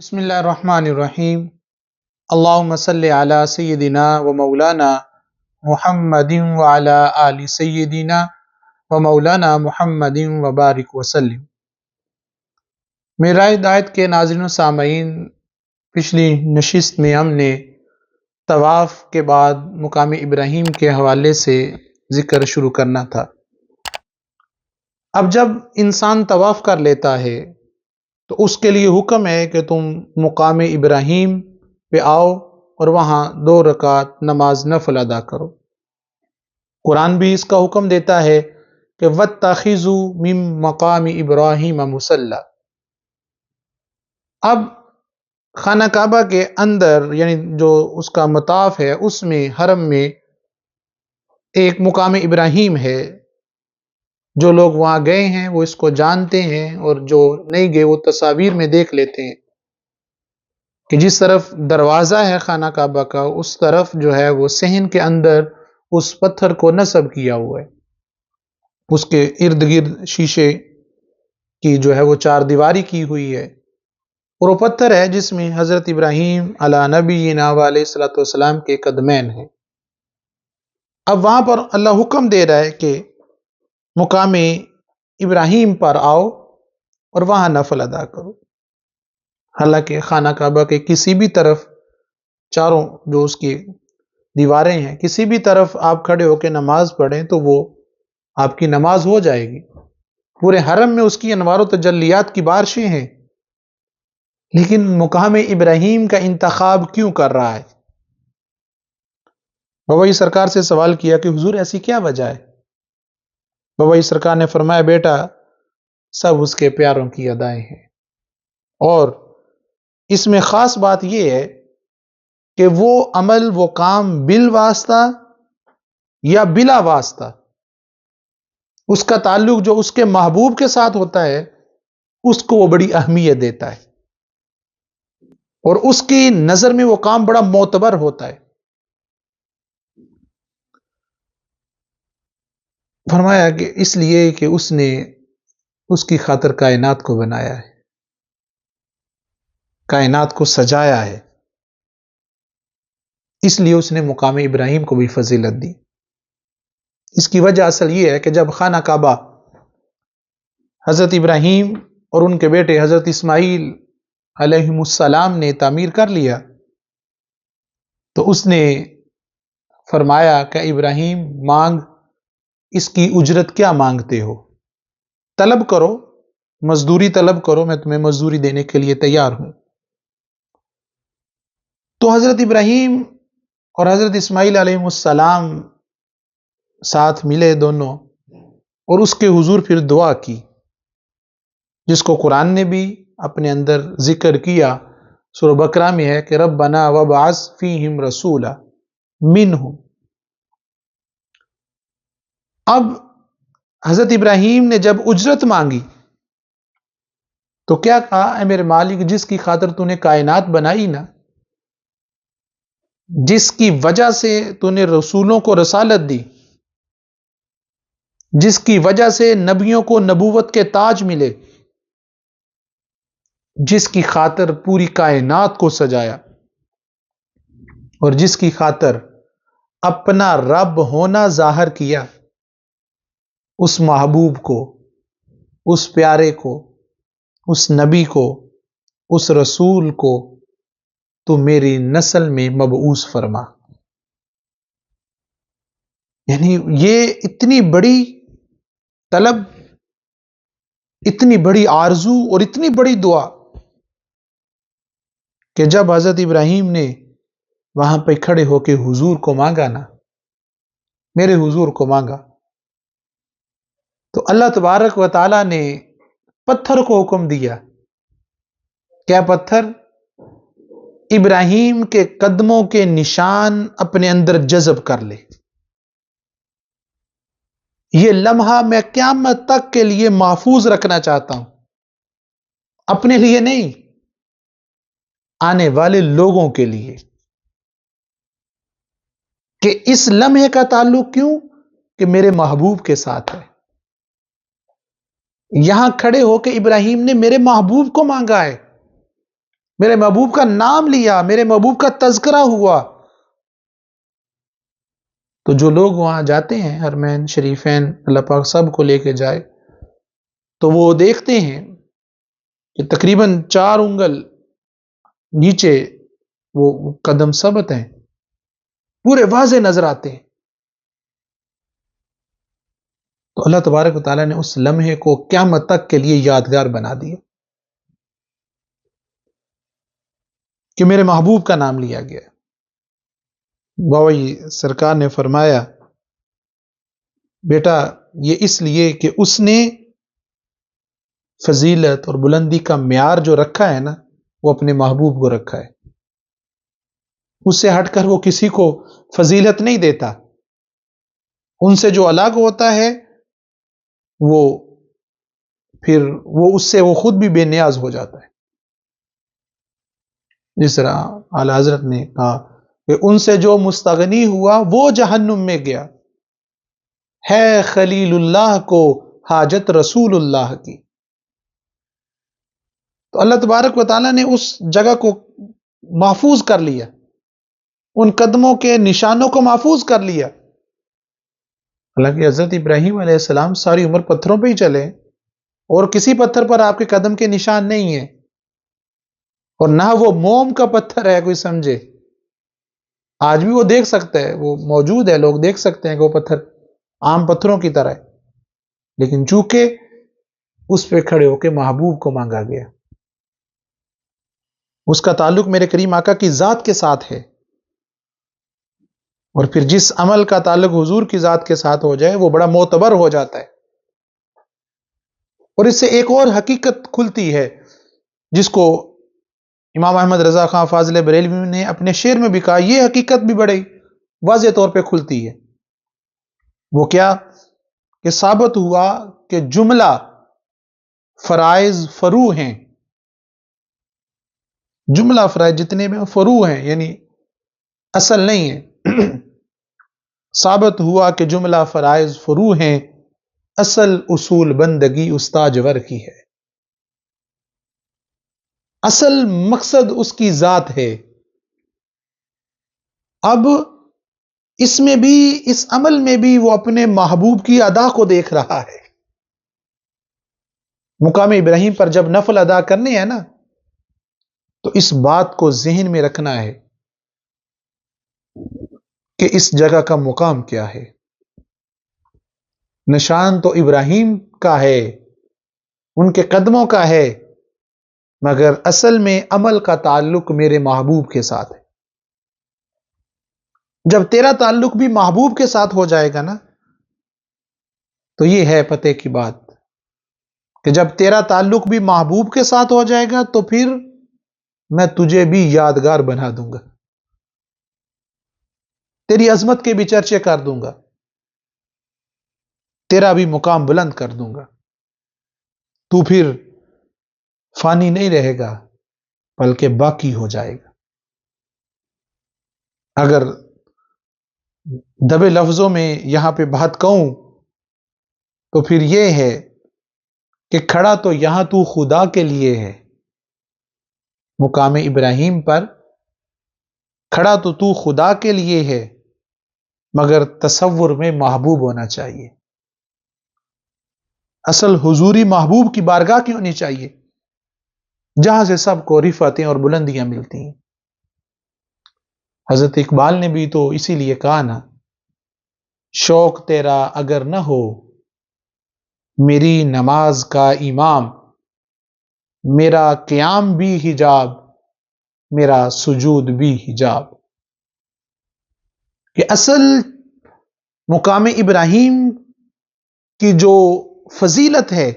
بسم اللہ الرحمن الرحیم۔ اللہم صلی علی سیدنا و مولانا محمد وعلی آل سیدنا و مولانا محمد وبارک وسلم۔ میرا ہدایت کے ناظرین و سامعین، پچھلی نشست میں ہم نے طواف کے بعد مقام ابراہیم کے حوالے سے ذکر شروع کرنا تھا۔ اب جب انسان طواف کر لیتا ہے تو اس کے لیے حکم ہے کہ تم مقام ابراہیم پہ آؤ اور وہاں 2 رکعت نماز نفل ادا کرو۔ قرآن بھی اس کا حکم دیتا ہے کہ وَاتَّخِذُوا مِن مَقَامِ إِبْرَاهِيمَ مُصَلًّى۔ اب خانہ کعبہ کے اندر یعنی جو اس کا مطاف ہے، اس میں حرم میں ایک مقام ابراہیم ہے۔ جو لوگ وہاں گئے ہیں وہ اس کو جانتے ہیں، اور جو نہیں گئے وہ تصاویر میں دیکھ لیتے ہیں کہ جس طرف دروازہ ہے خانہ کعبہ کا، اس طرف جو ہے وہ صحن کے اندر اس پتھر کو نصب کیا ہوا ہے۔ اس کے ارد گرد شیشے کی جو ہے وہ 4 دیواری کی ہوئی ہے، اور وہ پتھر ہے جس میں حضرت ابراہیم علی نبینا علیہ الصلوۃ والسلام کے قدمین ہیں۔ اب وہاں پر اللہ حکم دے رہا ہے کہ مقام ابراہیم پر آؤ اور وہاں نفل ادا کرو۔ حالانکہ خانہ کعبہ کے کسی بھی طرف چاروں جو اس کی دیواریں ہیں، کسی بھی طرف آپ کھڑے ہو کے نماز پڑھیں تو وہ آپ کی نماز ہو جائے گی۔ پورے حرم میں اس کی انوار و تجلیات کی بارشیں ہیں، لیکن مقام ابراہیم کا انتخاب کیوں کر رہا ہے؟ بابائی سرکار سے سوال کیا کہ حضور ایسی کیا وجہ ہے؟ بابائی سرکار نے فرمایا، بیٹا سب اس کے پیاروں کی ادائیں ہیں، اور اس میں خاص بات یہ ہے کہ وہ عمل، وہ کام بالواسطہ یا بلا واسطہ اس کا تعلق جو اس کے محبوب کے ساتھ ہوتا ہے، اس کو وہ بڑی اہمیت دیتا ہے، اور اس کی نظر میں وہ کام بڑا معتبر ہوتا ہے۔ فرمایا کہ اس لیے کہ اس نے اس کی خاطر کائنات کو بنایا ہے، کائنات کو سجایا ہے، اس لیے اس نے مقام ابراہیم کو بھی فضیلت دی۔ اس کی وجہ اصل یہ ہے کہ جب خانہ کعبہ حضرت ابراہیم اور ان کے بیٹے حضرت اسماعیل علیہ السلام نے تعمیر کر لیا، تو اس نے فرمایا کہ ابراہیم مانگ، اس کی اجرت کیا مانگتے ہو؟ طلب کرو، مزدوری طلب کرو، میں تمہیں مزدوری دینے کے لیے تیار ہوں۔ تو حضرت ابراہیم اور حضرت اسماعیل علیہ السلام ساتھ ملے دونوں، اور اس کے حضور پھر دعا کی، جس کو قرآن نے بھی اپنے اندر ذکر کیا۔ سورہ بقرہ میں ہے کہ ربنا وابعث فیہم رسولا منہم۔ اب حضرت ابراہیم نے جب اجرت مانگی تو کیا کہا؟ اے میرے مالک، جس کی خاطر تو نے کائنات بنائی نا، جس کی وجہ سے تو نے رسولوں کو رسالت دی، جس کی وجہ سے نبیوں کو نبوت کے تاج ملے، جس کی خاطر پوری کائنات کو سجایا، اور جس کی خاطر اپنا رب ہونا ظاہر کیا، اس محبوب کو، اس پیارے کو، اس نبی کو، اس رسول کو تو میری نسل میں مبعوث فرما۔ یعنی یہ اتنی بڑی طلب، اتنی بڑی آرزو اور اتنی بڑی دعا کہ جب حضرت ابراہیم نے وہاں پہ کھڑے ہو کے حضور کو مانگا نا، میرے حضور کو مانگا، تو اللہ تبارک و تعالی نے پتھر کو حکم دیا۔ کیا پتھر؟ ابراہیم کے قدموں کے نشان اپنے اندر جذب کر لے۔ یہ لمحہ میں قیامت تک کے لیے محفوظ رکھنا چاہتا ہوں، اپنے لیے نہیں، آنے والے لوگوں کے لیے، کہ اس لمحے کا تعلق کیوں؟ کہ میرے محبوب کے ساتھ ہے۔ یہاں کھڑے ہو کے ابراہیم نے میرے محبوب کو مانگا ہے، میرے محبوب کا نام لیا، میرے محبوب کا تذکرہ ہوا، تو جو لوگ وہاں جاتے ہیں حرمین شریفین، اللہ پاک سب کو لے کے جائے، تو وہ دیکھتے ہیں کہ تقریباً 4 انگل نیچے وہ قدم ثبت ہیں، پورے واضح نظر آتے ہیں. تو اللہ تبارک و تعالیٰ نے اس لمحے کو قیامت تک کے لیے یادگار بنا دیا کہ میرے محبوب کا نام لیا گیا. بابا سرکار نے فرمایا بیٹا یہ اس لیے کہ اس نے فضیلت اور بلندی کا معیار جو رکھا ہے نا، وہ اپنے محبوب کو رکھا ہے. اس سے ہٹ کر وہ کسی کو فضیلت نہیں دیتا. ان سے جو الگ ہوتا ہے وہ پھر اس سے وہ خود بھی بے نیاز ہو جاتا ہے. جس طرح اعلی حضرت نے کہا کہ ان سے جو مستغنی ہوا وہ جہنم میں گیا، ہے خلیل اللہ کو حاجت رسول اللہ کی. تو اللہ تبارک و تعالیٰ نے اس جگہ کو محفوظ کر لیا، ان قدموں کے نشانوں کو محفوظ کر لیا. حالانکہ حضرت ابراہیم علیہ السلام ساری عمر پتھروں پہ ہی چلے اور کسی پتھر پر آپ کے قدم کے نشان نہیں ہیں، اور نہ وہ موم کا پتھر ہے کوئی سمجھے. آج بھی وہ دیکھ سکتا ہے، وہ موجود ہے، لوگ دیکھ سکتے ہیں کہ وہ پتھر عام پتھروں کی طرح ہے، لیکن چونکہ اس پہ کھڑے ہو کے محبوب کو مانگا گیا، اس کا تعلق میرے کریم آقا کی ذات کے ساتھ ہے. اور پھر جس عمل کا تعلق حضور کی ذات کے ساتھ ہو جائے وہ بڑا معتبر ہو جاتا ہے. اور اس سے ایک اور حقیقت کھلتی ہے جس کو امام احمد رضا خان فاضل بریلوی نے اپنے شعر میں بھی کہا، یہ حقیقت بھی بڑے واضح طور پہ کھلتی ہے. وہ کیا کہ ثابت ہوا کہ جملہ فرائض فرو ہیں، جملہ فرائض جتنے میں فرو ہیں یعنی اصل نہیں ہے. ثابت ہوا کہ جملہ فرائض فرو ہیں، اصل اصول بندگی استاجور کی ہے. اصل مقصد اس کی ذات ہے. اب اس میں بھی، اس عمل میں بھی وہ اپنے محبوب کی ادا کو دیکھ رہا ہے. مقام ابراہیم پر جب نفل ادا کرنے ہیں نا، تو اس بات کو ذہن میں رکھنا ہے کہ اس جگہ کا مقام کیا ہے. نشان تو ابراہیم کا ہے، ان کے قدموں کا ہے، مگر اصل میں عمل کا تعلق میرے محبوب کے ساتھ ہے. جب تیرا تعلق بھی محبوب کے ساتھ ہو جائے گا نا، تو یہ ہے پتے کی بات کہ جب تیرا تعلق بھی محبوب کے ساتھ ہو جائے گا تو پھر میں تجھے بھی یادگار بنا دوں گا، تیری عظمت کے بھی چرچے کر دوں گا، تیرا بھی مقام بلند کر دوں گا. تو پھر فانی نہیں رہے گا بلکہ باقی ہو جائے گا. اگر دبے لفظوں میں یہاں پہ بات کہوں تو پھر یہ ہے کہ کھڑا تو یہاں تو خدا کے لیے ہے، مقام ابراہیم پر کھڑا تو خدا کے لیے ہے، مگر تصور میں محبوب ہونا چاہیے. اصل حضوری محبوب کی بارگاہ کی ہونی چاہیے جہاں سے سب کو رفعتیں اور بلندیاں ملتی ہیں. حضرت اقبال نے بھی تو اسی لیے کہا نا، شوق تیرا اگر نہ ہو میری نماز کا امام، میرا قیام بھی حجاب، میرا سجود بھی حجاب. کہ اصل مقام ابراہیم کی جو فضیلت ہے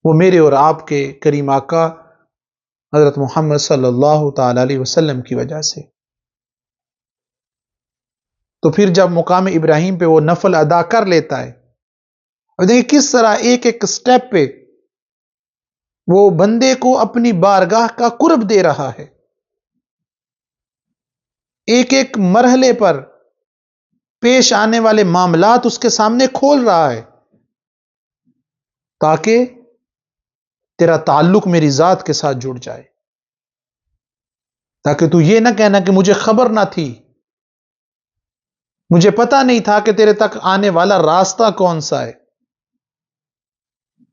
وہ میرے اور آپ کے کریم آقا حضرت محمد صلی اللہ تعالی علیہ وسلم کی وجہ سے. تو پھر جب مقام ابراہیم پہ وہ نفل ادا کر لیتا ہے، اور دیکھیں کس طرح ایک ایک سٹیپ پہ وہ بندے کو اپنی بارگاہ کا قرب دے رہا ہے، ایک ایک مرحلے پر پیش آنے والے معاملات اس کے سامنے کھول رہا ہے، تاکہ تیرا تعلق میری ذات کے ساتھ جڑ جائے، تاکہ تو یہ نہ کہنا کہ مجھے خبر نہ تھی، مجھے پتا نہیں تھا کہ تیرے تک آنے والا راستہ کون سا ہے۔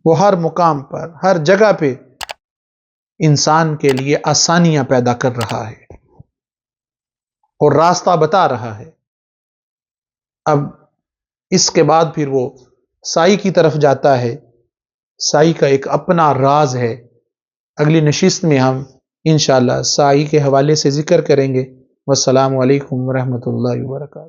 وہ ہر مقام پر، ہر جگہ پہ انسان کے لیے آسانیاں پیدا کر رہا ہے اور راستہ بتا رہا ہے۔ اب اس کے بعد پھر وہ سائی کی طرف جاتا ہے۔ سائی کا ایک اپنا راز ہے، اگلی نشست میں ہم انشاءاللہ سائی کے حوالے سے ذکر کریں گے۔ والسلام علیکم ورحمۃ اللہ وبرکاتہ۔